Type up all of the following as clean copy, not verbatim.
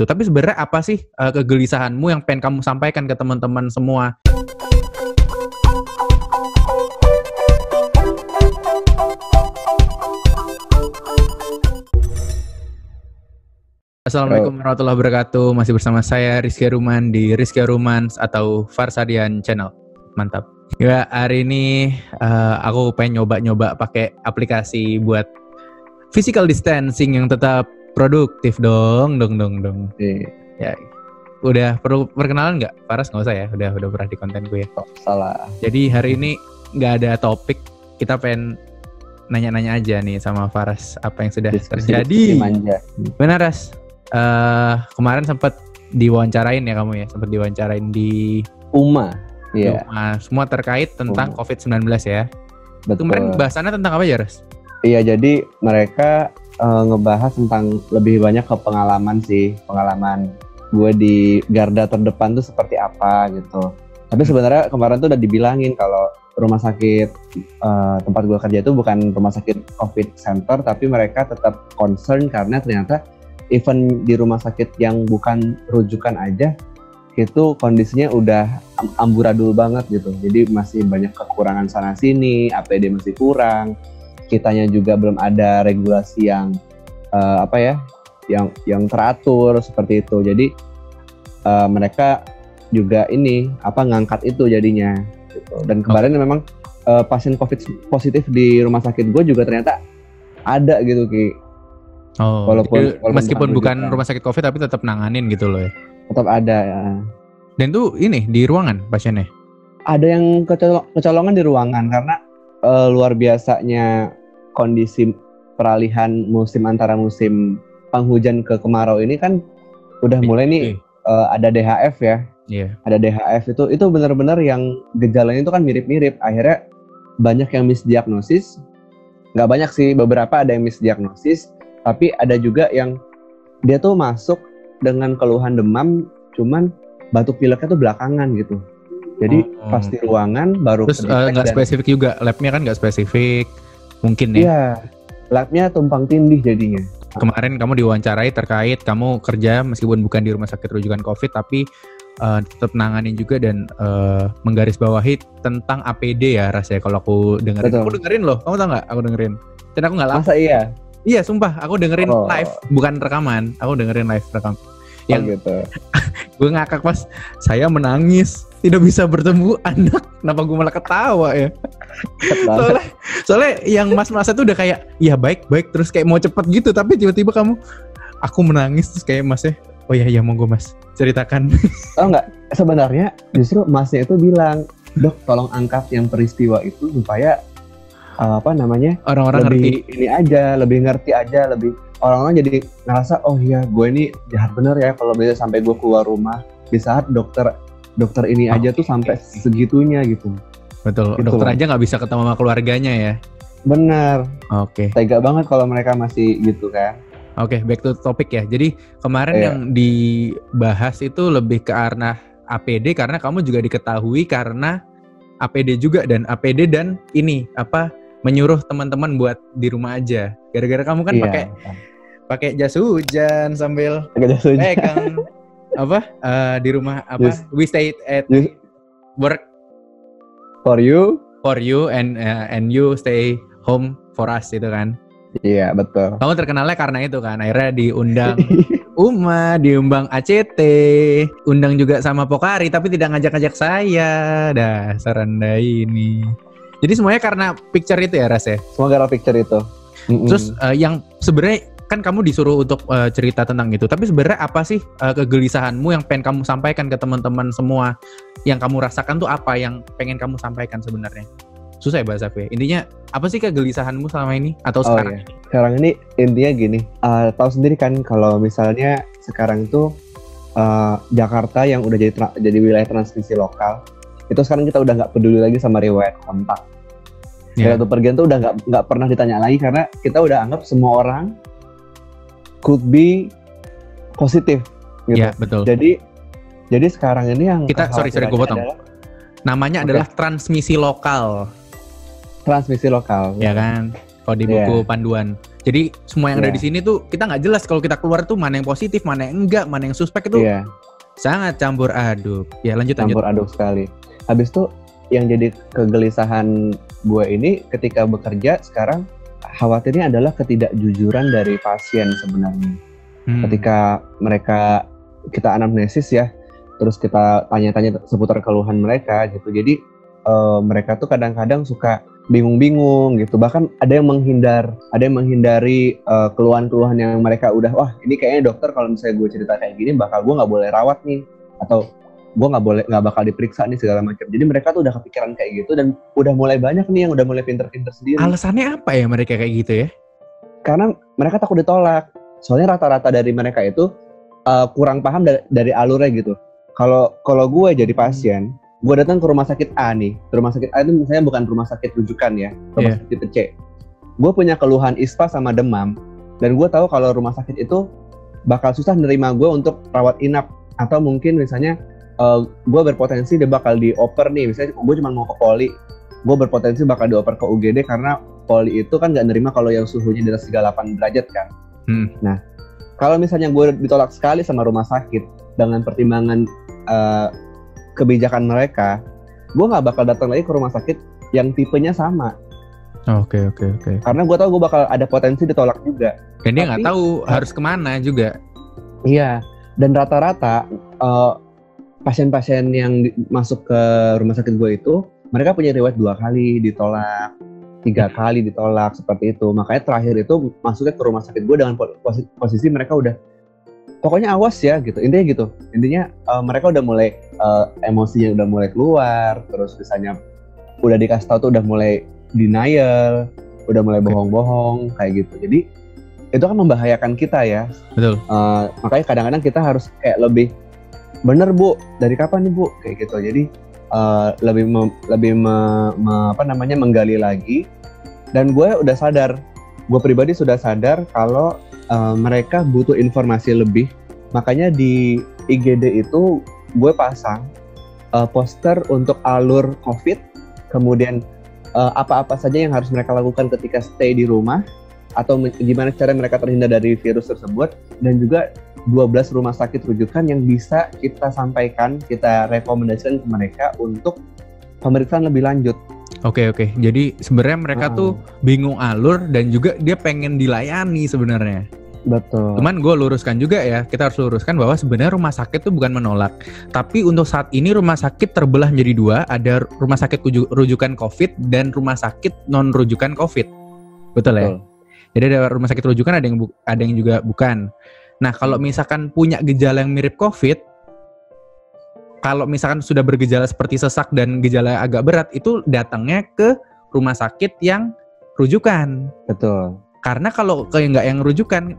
Tuh, tapi sebenarnya apa sih kegelisahanmu yang pengen kamu sampaikan ke teman-teman semua? Assalamualaikum warahmatullahi wabarakatuh. Masih bersama saya Rizky Ruman di Rizky Rumans atau Farsadian Channel. Mantap. Ya, hari ini aku pengen nyoba-nyoba pakai aplikasi buat physical distancing yang tetap produktif dong. Ya, udah perlu perkenalan nggak? Faras nggak usah ya, udah pernah di konten gue ya. Salah. Jadi hari ini nggak ada topik, kita pengen nanya-nanya aja nih sama Faras apa yang sudah terjadi. Benar Ras? Kemarin sempat diwawancarain ya kamu ya, sempat diwawancarain di UMA. Iya. Semua terkait tentang COVID-19 ya. Betul. Kemarin bahasannya tentang apa ya Ras? Iya, jadi mereka ngebahas tentang lebih banyak ke pengalaman gue di garda terdepan tuh seperti apa gitu. Tapi sebenarnya kemarin tuh udah dibilangin kalau rumah sakit tempat gue kerja itu bukan rumah sakit COVID center, tapi mereka tetap concern karena ternyata even di rumah sakit yang bukan rujukan aja itu kondisinya udah amburadul banget gitu. Jadi masih banyak kekurangan sana sini, APD masih kurang. Kitanya juga belum ada regulasi yang yang teratur seperti itu. Jadi mereka juga ngangkat itu jadinya gitu. Dan kemarin memang pasien COVID positif di rumah sakit gue juga ternyata ada gitu Ki. Walaupun meskipun bukan rumah sakit COVID tapi tetap nanganin gitu loh ya. Tetap ada ya. Dan tuh ini di ruangan pasiennya? Ada yang kecolongan di ruangan karena luar biasanya kondisi peralihan musim antara musim penghujan ke kemarau ini kan udah mulai nih ada DHF ya. Iya. Ada DHF itu benar-benar yang gejalanya itu kan mirip-mirip. Akhirnya banyak yang misdiagnosis. Nggak banyak sih, beberapa ada yang misdiagnosis. Tapi ada juga yang dia tuh masuk dengan keluhan demam, cuman batuk pileknya tuh belakangan gitu. Jadi pas di ruangan baru. Terus nggak spesifik juga, labnya kan nggak spesifik. Mungkin ya. Iya, labnya tumpang tindih jadinya. Kemarin kamu diwawancarai terkait kamu kerja meskipun bukan di rumah sakit rujukan COVID tapi tetap nanganin juga dan menggarisbawahi tentang APD ya rasanya kalau aku dengerin. Betul. Aku dengerin loh, kamu tau nggak? Aku dengerin. Dan aku nggak lama. Masa iya? Iya sumpah, aku dengerin live, bukan rekaman. Aku dengerin live rekam. Yang gitu. Gue ngakak pas saya menangis tidak bisa bertemu anak. Kenapa gue malah ketawa ya? soalnya yang mas-masnya tuh udah kayak ya baik terus kayak mau cepet gitu, tapi tiba-tiba aku menangis terus kayak masnya oh ya monggo mas ceritakan. Oh enggak, sebenarnya justru masnya itu bilang, dok tolong angkat yang peristiwa itu supaya orang-orang lebih ngerti ini aja, lebih ngerti aja, lebih orang-orang jadi ngerasa oh iya gue ini jahat bener ya kalau bisa sampai gue keluar rumah di saat dokter ini aja tuh sampai segitunya gitu. Betul, gitu dokter loh. aja nggak bisa ketemu sama keluarganya ya. Bener. Oke. Tega banget kalau mereka masih gitu kan. Oke, back to topic ya. Jadi kemarin yang dibahas itu lebih ke arah APD karena kamu juga diketahui karena APD juga dan APD dan ini menyuruh teman-teman buat di rumah aja. Gara-gara kamu kan pakai jas hujan sambil pegang di rumah we stay at work for you and you stay home for us itu kan. Iya, betul. Kamu terkenalnya karena itu kan. Akhirnya diundang UMA, diundang ACT, undang juga sama Pokari tapi tidak ngajak-ngajak saya. Dasar Anda ini. Jadi semuanya karena picture itu ya Ras ya? Semua karena picture itu. Terus yang sebenarnya kan kamu disuruh untuk cerita tentang itu. Tapi sebenarnya apa sih kegelisahanmu yang pengen kamu sampaikan ke teman-teman semua? Yang kamu rasakan tuh apa yang pengen kamu sampaikan sebenarnya? Susah ya bahasa aku ya. Intinya apa sih kegelisahanmu selama ini atau sekarang ini? Sekarang ini intinya gini. Tahu sendiri kan kalau misalnya sekarang itu Jakarta yang udah jadi wilayah transmisi lokal. Itu sekarang kita udah nggak peduli lagi sama riwayat kontak. Riwayat pergian tuh udah nggak pernah ditanya lagi karena kita udah anggap semua orang could be positif. Gitu. Iya betul. Jadi sekarang ini yang kita sorry gue potong. Namanya adalah transmisi lokal. Transmisi lokal. Ya kan. Kalau di buku panduan. Jadi semua yang ada di sini tuh kita nggak jelas kalau kita keluar tuh mana yang positif, mana yang enggak, mana yang suspek itu sangat campur aduk. Ya lanjut. Campur aduk sekali. Habis itu yang jadi kegelisahan gue ini ketika bekerja sekarang khawatirnya adalah ketidakjujuran dari pasien sebenarnya. Ketika kita anamnesis ya, terus kita tanya-tanya seputar keluhan mereka gitu. Jadi mereka tuh kadang-kadang suka bingung-bingung gitu. Bahkan ada yang menghindari keluhan-keluhan yang mereka udah, wah ini kayaknya dokter kalau misalnya gue cerita kayak gini gue nggak boleh rawat nih, atau gue nggak bakal diperiksa nih segala macam. Jadi mereka tuh udah kepikiran kayak gitu dan udah mulai banyak nih yang udah mulai pinter-pinter sendiri. Alasannya apa ya mereka kayak gitu ya? Karena mereka takut ditolak. Soalnya rata-rata dari mereka itu kurang paham dari alurnya gitu. Kalau gue jadi pasien, gue datang ke rumah sakit A nih. Rumah sakit A itu misalnya bukan rumah sakit rujukan ya, rumah sakit tipe C. Gue punya keluhan ispa sama demam, dan gue tahu kalau rumah sakit itu bakal susah nerima gue untuk rawat inap, atau mungkin misalnya gue berpotensi dia bakal dioper nih. Misalnya gue cuma mau ke poli, gue berpotensi bakal dioper ke UGD karena poli itu kan nggak nerima kalau yang suhunya di atas 38 derajat kan. Nah, kalau misalnya gue ditolak sekali sama rumah sakit dengan pertimbangan kebijakan mereka, gue nggak bakal datang lagi ke rumah sakit yang tipenya sama. Oke. Karena gue tahu gue bakal ada potensi ditolak juga. Dan dia nggak tahu harus kemana juga. Iya. Dan rata-rata pasien-pasien yang masuk ke rumah sakit gue itu, mereka punya riwayat 2 kali ditolak, 3 kali ditolak, seperti itu. Makanya terakhir itu masuknya ke rumah sakit gue dengan posisi mereka udah, pokoknya awas ya gitu. Intinya mereka udah mulai emosinya udah mulai keluar, terus misalnya udah dikasih tahu tuh udah mulai denial, udah mulai bohong-bohong kayak gitu. Jadi itu kan membahayakan kita ya. Betul. Makanya kadang-kadang kita harus kayak lebih, bener Bu, dari kapan nih Bu, kayak gitu. Jadi menggali lagi. Dan gue udah sadar, gue pribadi sudah sadar kalau mereka butuh informasi lebih. Makanya di IGD itu gue pasang poster untuk alur COVID, kemudian apa-apa saja yang harus mereka lakukan ketika stay di rumah, atau gimana cara mereka terhindar dari virus tersebut, dan juga 12 rumah sakit rujukan yang bisa kita sampaikan, kita rekomendasikan ke mereka untuk pemeriksaan lebih lanjut. Oke. Jadi sebenarnya mereka tuh bingung alur dan juga dia pengen dilayani sebenarnya. Betul. Cuman gue luruskan juga ya, kita harus luruskan bahwa sebenarnya rumah sakit tuh bukan menolak. Tapi untuk saat ini rumah sakit terbelah menjadi 2, ada rumah sakit rujukan COVID dan rumah sakit non rujukan COVID. Betul ya? Jadi ada rumah sakit rujukan, ada yang juga bukan. Nah, kalau misalkan punya gejala yang mirip COVID, kalau misalkan sudah bergejala seperti sesak dan gejala agak berat, itu datangnya ke rumah sakit yang rujukan. Betul. Karena kalau kayak nggak yang rujukan,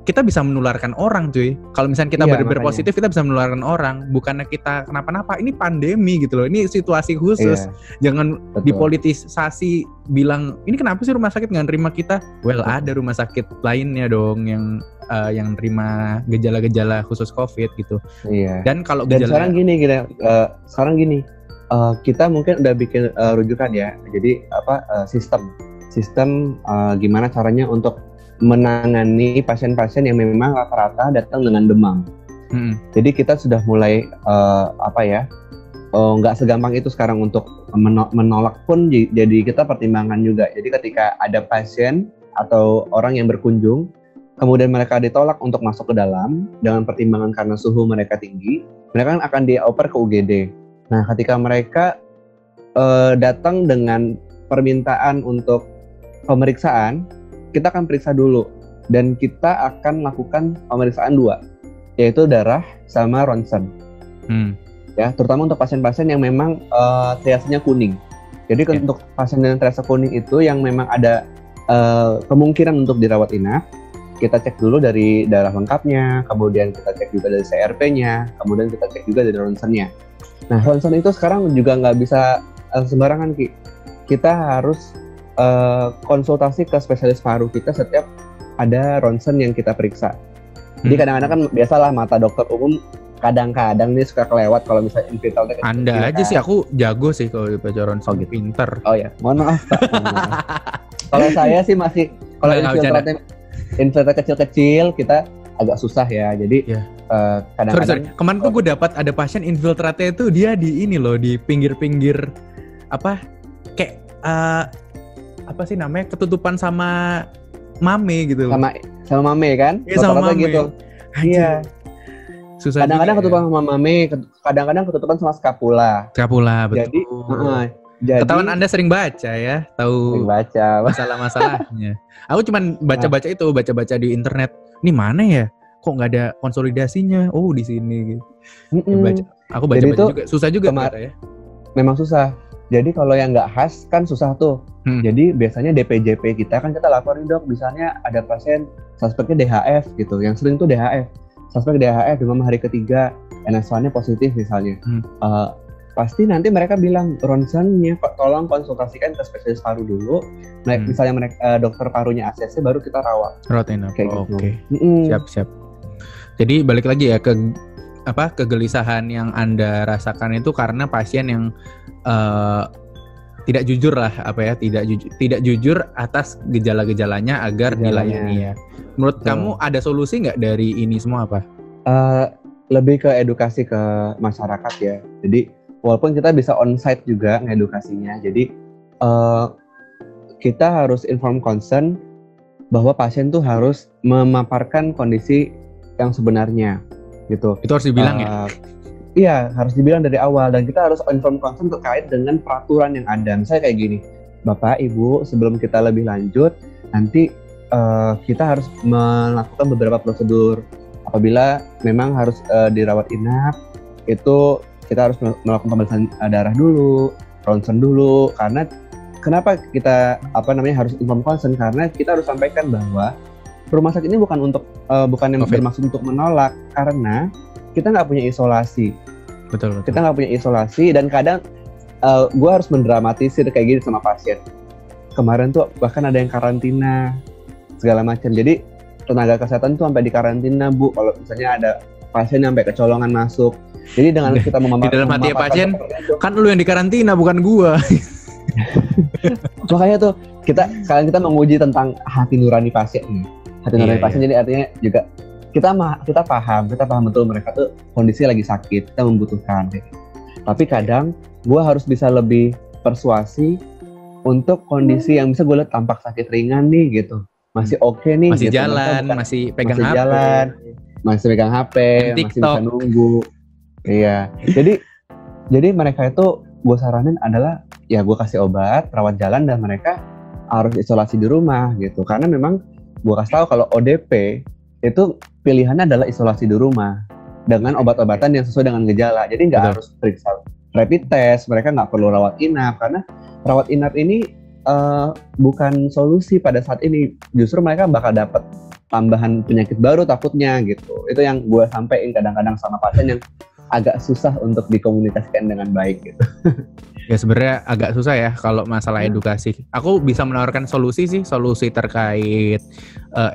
kita bisa menularkan orang, cuy. Kalau misalnya kita berpositif, kita bisa menularkan orang. Bukannya kita kenapa-napa. Ini pandemi gitu loh. Ini situasi khusus. Jangan dipolitisasi. Bilang ini kenapa sih rumah sakit nggak nerima kita? Well, ada rumah sakit lainnya dong yang nerima gejala-gejala khusus COVID gitu. Iya. Dan kalau gejala sekarang gini, kita mungkin udah bikin rujukan ya. Jadi sistem gimana caranya untuk menangani pasien-pasien yang memang rata-rata datang dengan demam. Jadi kita sudah mulai nggak segampang itu sekarang untuk menolak pun, jadi kita pertimbangkan juga. Jadi ketika ada pasien atau orang yang berkunjung, kemudian mereka ditolak untuk masuk ke dalam dengan pertimbangan karena suhu mereka tinggi, mereka akan dioper ke UGD. Nah, ketika mereka datang dengan permintaan untuk pemeriksaan, kita akan periksa dulu dan kita akan lakukan pemeriksaan 2, yaitu darah sama ronsen. Ya, terutama untuk pasien-pasien yang memang triasenya kuning. Jadi untuk pasien dengan triase kuning itu yang memang ada kemungkinan untuk dirawat inap, kita cek dulu dari darah lengkapnya, kemudian kita cek juga dari CRP-nya, kemudian kita cek juga dari ronsennya. Nah, ronsen itu sekarang juga nggak bisa sembarangan, Ki. Kita harus konsultasi ke spesialis paru kita setiap ada ronsen yang kita periksa. Jadi kadang-kadang kan biasalah mata dokter umum kadang-kadang nih suka kelewat kalau misalnya invital. Anda aja sih, aku jago sih kalau baca ronsen, pinter. Oh ya, mohon maaf Pak. Kalau saya sih masih Kalau Nggak bercanda. infiltrate kecil-kecil kita agak susah ya. Jadi Iya. kadang-kadang Sorry. Kemarin tuh gue dapat ada pasien infiltrate itu dia di ini loh, di pinggir-pinggir apa kayak apa sih namanya, ketutupan sama mame gitu loh. sama mame kan? Iya, sama Rata-rata mame. gitu. Anjir. Iya. Susah Kadang-kadang juga ketutupan sama mame, kadang-kadang ketutupan sama skapula. Scapula, betul. Jadi Ketahuan Anda sering baca ya, tahu sering baca. masalah-masalahnya. Aku cuman baca-baca di internet. Ini mana ya? Kok nggak ada konsolidasinya? Oh, di sini gitu. Ya, baca. Aku Jadi baca-baca tuh juga. Susah juga ternyata ya. Memang susah. Jadi kalau yang nggak khas kan susah tuh. Jadi biasanya DPJP kita kan kita laporin, dok, misalnya ada pasien suspeknya DHF gitu. Yang sering tuh DHF. Suspek DHF demam hari ketiga, NS1-nya positif misalnya. Pasti nanti mereka bilang ronsennya tolong konsultasikan ke spesialis paru dulu. Misalnya mereka dokter parunya ACC baru kita rawat. Kayak gitu. Oke. Siap. Jadi balik lagi ya ke kegelisahan yang Anda rasakan itu karena pasien yang tidak jujur lah tidak jujur atas gejala-gejalanya agar dilayani ya. Menurut kamu ada solusi nggak dari ini semua apa? Lebih ke edukasi ke masyarakat ya. Jadi walaupun kita bisa onsite juga ngedukasinya, jadi kita harus inform concern bahwa pasien tuh harus memaparkan kondisi yang sebenarnya gitu. Itu harus dibilang ya? Iya, harus dibilang dari awal, dan kita harus inform concern terkait dengan peraturan yang ada. Misalnya kayak gini, Bapak, Ibu, sebelum kita lebih lanjut, nanti kita harus melakukan beberapa prosedur. Apabila memang harus dirawat inap, itu kita harus melakukan pemeriksaan darah dulu, ronsen dulu. Karena kenapa kita harus inform concern? Karena kita harus sampaikan bahwa rumah sakit ini bukan yang bermaksud untuk menolak, karena kita nggak punya isolasi. Betul. Kita nggak punya isolasi, dan kadang gue harus mendramatisir kayak gini sama pasien. Kemarin tuh bahkan ada yang karantina segala macam. Jadi tenaga kesehatan tuh sampai di karantina, Bu, kalau misalnya ada pasien yang sampai kecolongan masuk. Jadi dengan kita di dalam hati pasien kan lu yang dikarantina bukan gua. Makanya tuh sekarang kita menguji tentang hati nurani pasien nih. Hati nurani pasien. Jadi artinya juga kita paham betul mereka tuh kondisi lagi sakit, kita membutuhkan. Tapi kadang gua harus bisa lebih persuasi untuk kondisi yang bisa gue lihat tampak sakit ringan nih gitu. Masih oke nih, masih gitu. jalan, masih pegang HP, masih pegang HP, masih bisa nunggu. Iya. Jadi mereka itu gue saranin adalah ya gue kasih obat, rawat jalan, dan mereka harus isolasi di rumah gitu. Karena memang gue kasih tahu kalau ODP itu pilihannya adalah isolasi di rumah dengan obat-obatan yang sesuai dengan gejala. Jadi nggak harus periksa rapid test, mereka nggak perlu rawat inap, karena rawat inap ini bukan solusi pada saat ini. Justru mereka bakal dapat tambahan penyakit baru takutnya gitu. Itu yang gue sampaikan kadang-kadang sama pasien yang agak susah untuk dikomunikasikan dengan baik gitu. Ya sebenarnya agak susah ya kalau masalah edukasi. Aku bisa menawarkan solusi terkait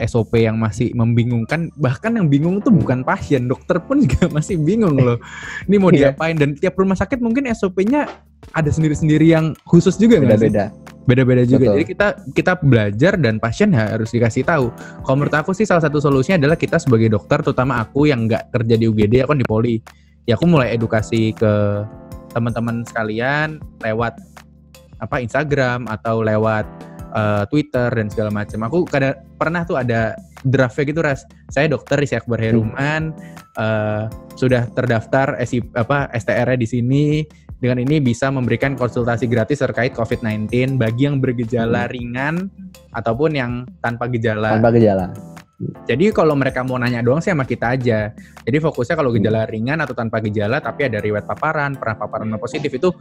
SOP yang masih membingungkan. Bahkan yang bingung tuh bukan pasien, dokter pun juga masih bingung loh. Ini mau diapain, dan tiap rumah sakit mungkin SOP-nya ada sendiri-sendiri yang khusus juga nggak sih? Beda-beda juga. Betul. Jadi kita belajar dan pasien harus dikasih tahu. Kalau menurut aku sih salah satu solusinya adalah kita sebagai dokter, terutama aku yang nggak kerja di UGD, aku kan di Poli. Ya aku mulai edukasi ke teman-teman sekalian lewat Instagram atau lewat Twitter dan segala macam. Aku pernah tuh ada draftnya gitu, Ras. Saya Dokter Rizky Akbar Heruman, sudah terdaftar STR-nya di sini. Dengan ini bisa memberikan konsultasi gratis terkait COVID-19 bagi yang bergejala ringan ataupun yang tanpa gejala. Jadi kalau mereka mau nanya doang sih sama kita aja. Jadi fokusnya kalau gejala ringan atau tanpa gejala tapi ada riwayat paparan, pernah paparan positif, itu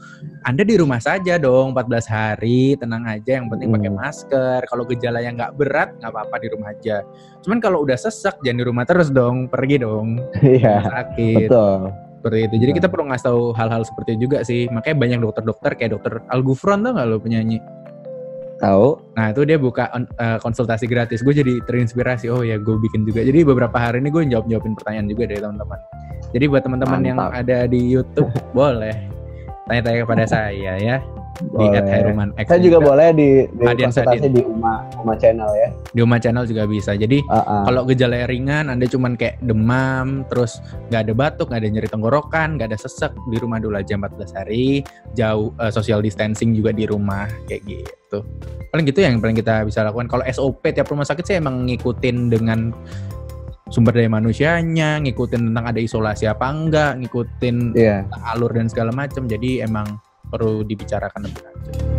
Anda di rumah saja dong 14 hari, tenang aja, yang penting pakai masker. Kalau gejala yang nggak berat nggak apa-apa di rumah aja. Cuman kalau udah sesak jangan di rumah terus dong, pergi dong. Iya. Sakit. Betul. Seperti itu. Jadi kita perlu ngasih tahu hal-hal seperti itu juga sih. Makanya banyak dokter-dokter kayak dokter Al Gufron, tau nggak lo, penyanyi? Tahu. Nah itu dia buka konsultasi gratis. Gue jadi terinspirasi. Oh ya, gue bikin juga. Jadi beberapa hari ini gue jawabin pertanyaan juga dari teman-teman. Jadi buat teman-teman yang ada di YouTube boleh tanya-tanya kepada saya ya. Di @hairuman_x. Saya juga boleh di konsultasi di Uma Channel ya. Di Uma Channel juga bisa. Jadi kalau gejala ringan, Anda cuman kayak demam, terus nggak ada batuk, nggak ada nyeri tenggorokan, nggak ada sesek, di rumah dulu aja 14 hari. Jauh social distancing juga di rumah kayak gitu. Paling gitu yang paling kita bisa lakukan. Kalau SOP tiap rumah sakit saya emang ngikutin dengan sumber daya manusianya, ngikutin tentang ada isolasi apa enggak, ngikutin tentang alur dan segala macam. Jadi emang perlu dibicarakan lebih lanjut.